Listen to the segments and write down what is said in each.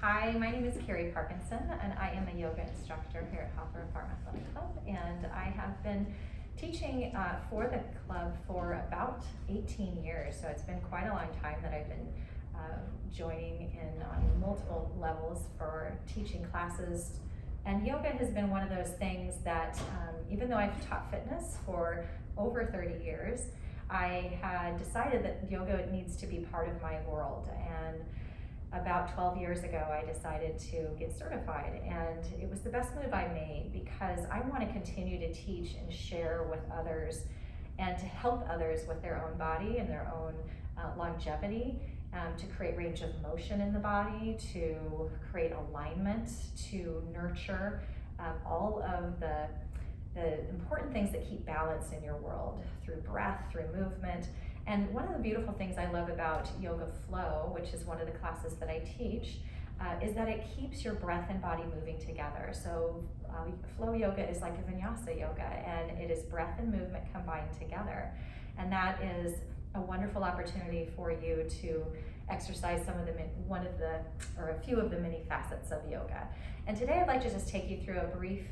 Hi, my name is Carrie Parkinson, and I am a yoga instructor here at Hawthorne Farm Athletic Club, and I have been teaching for the club for about 18 years, so it's been quite a long time that I've been joining in on multiple levels for teaching classes. And yoga has been one of those things that, even though I've taught fitness for over 30 years, I had decided that yoga needs to be part of my world. And about 12 years ago, I decided to get certified, and it was the best move I made because I want to continue to teach and share with others and to help others with their own body and their own longevity, to create range of motion in the body, to create alignment, to nurture all of the important things that keep balance in your world through breath, through movement. And one of the beautiful things I love about Yoga Flow, which is one of the classes that I teach, is that it keeps your breath and body moving together. So flow yoga is like a vinyasa yoga, and it is breath and movement combined together. And that is a wonderful opportunity for you to exercise a few of the many facets of yoga. And today I'd like to just take you through a brief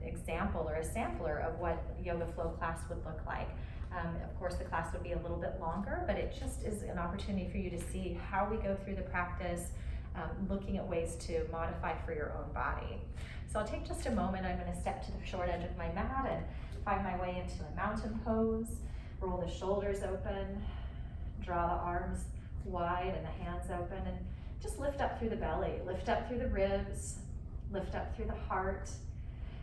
example or a sampler of what Yoga Flow class would look like. Of course, the class would be a little bit longer, but it just is an opportunity for you to see how we go through the practice, looking at ways to modify for your own body. So I'll take just a moment. I'm going to step to the short edge of my mat and find my way into a mountain pose. Roll the shoulders open, draw the arms wide and the hands open, and just lift up through the belly, lift up through the ribs, lift up through the heart.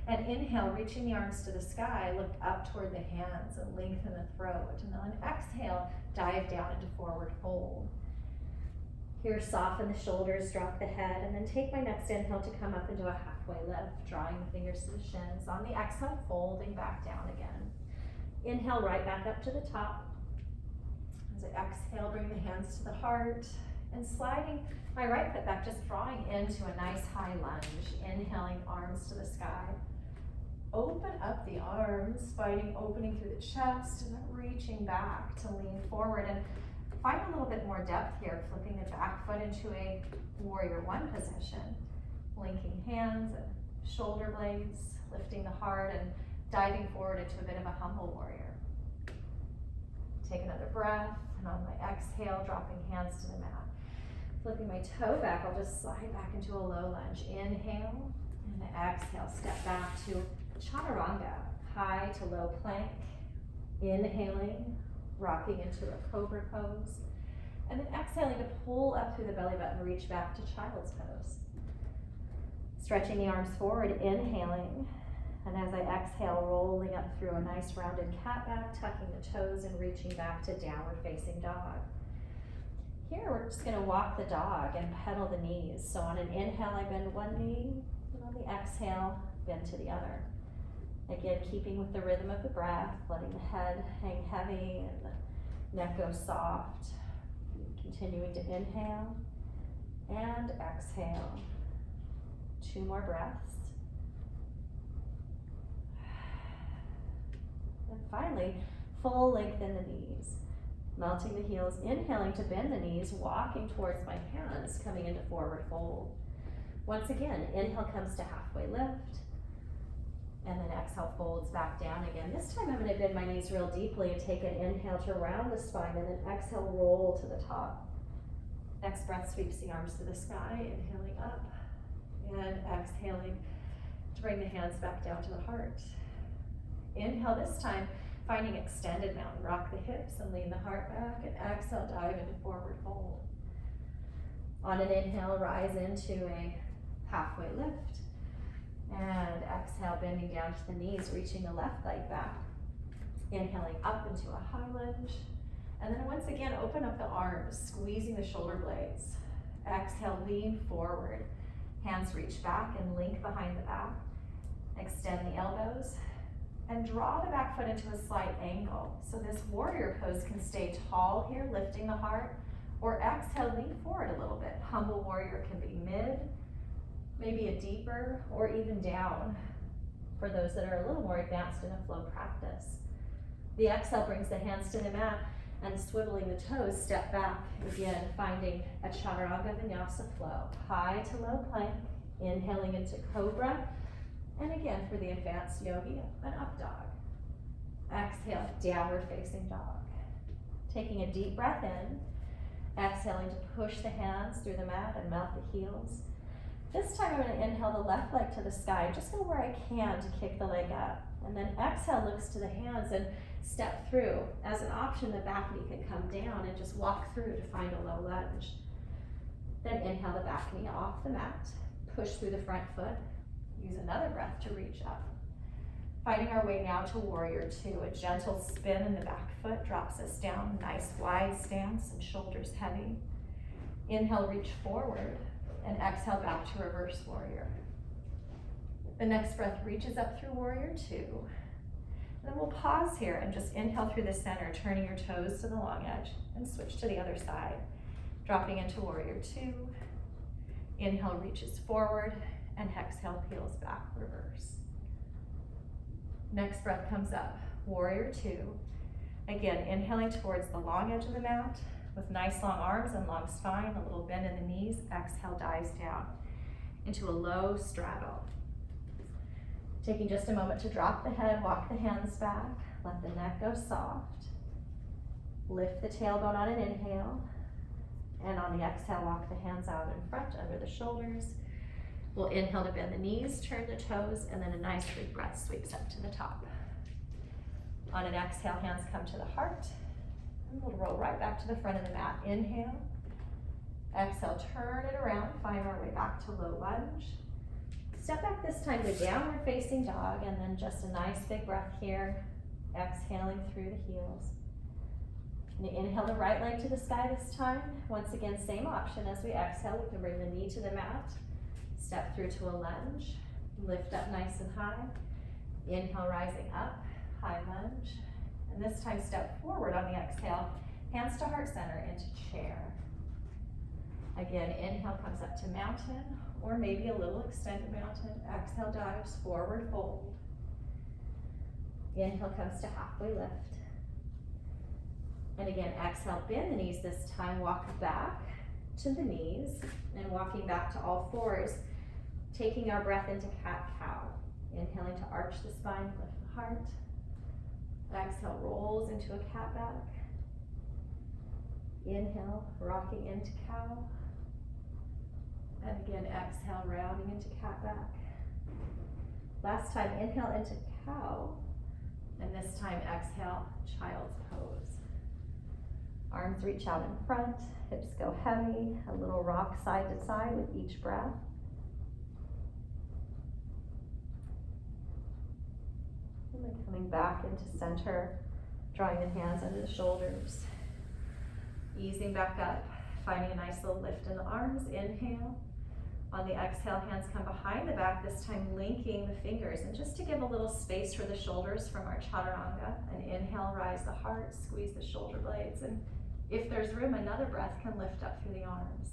And inhale, reaching the arms to the sky, look up toward the hands and lengthen the throat. And then exhale, dive down into forward fold. Here, soften the shoulders, drop the head, and then take my next inhale to come up into a halfway lift, drawing the fingers to the shins. On the exhale, folding back down again. Inhale, right back up to the top. As I exhale, bring the hands to the heart, and sliding my right foot back, just drawing into a nice high lunge. Inhaling, arms to the sky. Open up the arms, finding opening through the chest, and then reaching back to lean forward. And find a little bit more depth here, flipping the back foot into a warrior one position. Linking hands and shoulder blades, lifting the heart, and diving forward into a bit of a humble warrior. Take another breath, and on my exhale, dropping hands to the mat. Flipping my toe back, I'll just slide back into a low lunge. Inhale, and exhale, step back to chaturanga, high to low plank. Inhaling, rocking into a cobra pose. And then exhaling to pull up through the belly button, reach back to child's pose. Stretching the arms forward, inhaling. And as I exhale, rolling up through a nice rounded cat back, tucking the toes and reaching back to downward facing dog. Here, we're just gonna walk the dog and pedal the knees. So on an inhale, I bend one knee, and on the exhale, bend to the other. Again, keeping with the rhythm of the breath, letting the head hang heavy and the neck go soft. Continuing to inhale and exhale. 2 more breaths. And finally, full lengthen the knees. Melting the heels, inhaling to bend the knees, walking towards my hands, coming into forward fold. Once again, inhale comes to halfway lift. And then exhale folds back down again. This time I'm going to bend my knees real deeply and take an inhale to round the spine, and then exhale, roll to the top. Next breath sweeps the arms to the sky, inhaling up, and exhaling to bring the hands back down to the heart. Inhale this time, finding extended mountain. Rock the hips and lean the heart back, and exhale, dive into forward fold. On an inhale, rise into a halfway lift. And exhale, bending down to the knees, reaching the left leg back. Inhaling up into a high lunge. And then once again, open up the arms, squeezing the shoulder blades. Exhale, lean forward. Hands reach back and link behind the back. Extend the elbows and draw the back foot into a slight angle. So this warrior pose can stay tall here, lifting the heart, or exhale, lean forward a little bit. Humble warrior can be mid, maybe a deeper, or even down for those that are a little more advanced in a flow practice. The exhale brings the hands to the mat, And swiveling the toes, step back, again, finding a chaturanga vinyasa flow. High to low plank, inhaling into cobra. And again, for the advanced yogi, an up dog. Exhale, downward facing dog. Taking a deep breath in, exhaling to push the hands through the mat and melt the heels. This time I'm going to inhale the left leg to the sky, just go where I can to kick the leg up. And then exhale, looks to the hands and step through. As an option, the back knee can come down and just walk through to find a low lunge. Then inhale the back knee off the mat, push through the front foot, use another breath to reach up. Finding our way now to warrior two, a gentle spin in the back foot drops us down, nice wide stance and shoulders heavy. Inhale, reach forward, and exhale back to reverse warrior. The next breath reaches up through warrior two. Then we'll pause here and just inhale through the center, turning your toes to the long edge, and switch to the other side. Dropping into warrior two. Inhale reaches forward, and exhale peels back, reverse. Next breath comes up, warrior two. Again, inhaling towards the long edge of the mat with nice long arms and long spine, a little bend in the knees. Exhale, dives down into a low straddle. Taking just a moment to drop the head, walk the hands back, let the neck go soft. Lift the tailbone on an inhale, and on the exhale, walk the hands out in front under the shoulders. We'll inhale to bend the knees, turn the toes, and then a nice big breath sweeps up to the top. On an exhale, hands come to the heart, and we'll roll right back to the front of the mat. Inhale, exhale, turn it around, find our way back to low lunge. Step back this time to downward facing dog, and then just a nice big breath here, exhaling through the heels. And inhale the right leg to the sky this time. Once again, same option as we exhale. We can bring the knee to the mat, step through to a lunge, lift up nice and high. Inhale, rising up, high lunge. And this time, step forward on the exhale, hands to heart center into chair. Again, inhale comes up to mountain, or maybe a little extended mountain. Exhale, dives forward, fold. Inhale comes to halfway lift. And again, exhale, bend the knees this time, walk back to the knees, and walking back to all fours, taking our breath into cat-cow. Inhaling to arch the spine, lift the heart. Exhale, rolls into a cat back. Inhale, rocking into cow. And again, exhale, rounding into cat back. Last time, inhale into cow. And this time, exhale, child's pose. Arms reach out in front, hips go heavy, a little rock side to side with each breath. And then coming back into center, drawing the hands under the shoulders. Easing back up, finding a nice little lift in the arms. Inhale. On the exhale, hands come behind the back, this time linking the fingers. And just to give a little space for the shoulders from our chaturanga, an inhale, rise the heart, squeeze the shoulder blades. And if there's room, another breath can lift up through the arms.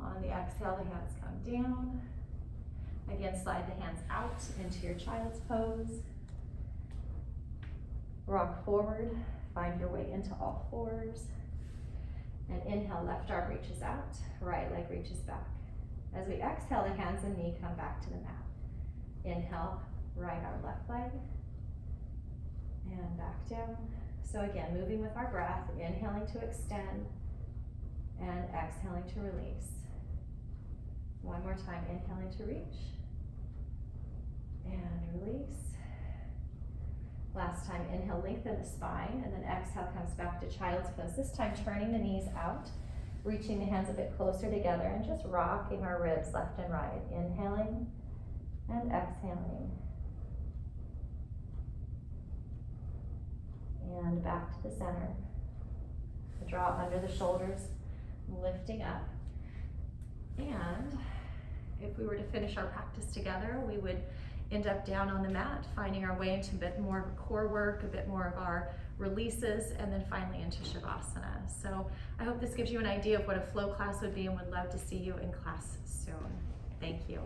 On the exhale, the hands come down. Again, slide the hands out into your child's pose. Rock forward, find your way into all fours. And inhale, left arm reaches out, right leg reaches back. As we exhale, the hands and knee come back to the mat. Inhale, right arm, left leg, and back down. So again, moving with our breath, inhaling to extend, and exhaling to release. One more time, inhaling to reach, and release. Last time, inhale, lengthen the spine, and then exhale comes back to child's pose. This time, turning the knees out, reaching the hands a bit closer together, and just rocking our ribs left and right. Inhaling and exhaling. And back to the center. Draw under the shoulders, lifting up. And if we were to finish our practice together, we would end up down on the mat, finding our way into a bit more of core work, a bit more of our releases, and then finally into Shavasana. So I hope this gives you an idea of what a flow class would be, and would love to see you in class soon. Thank you.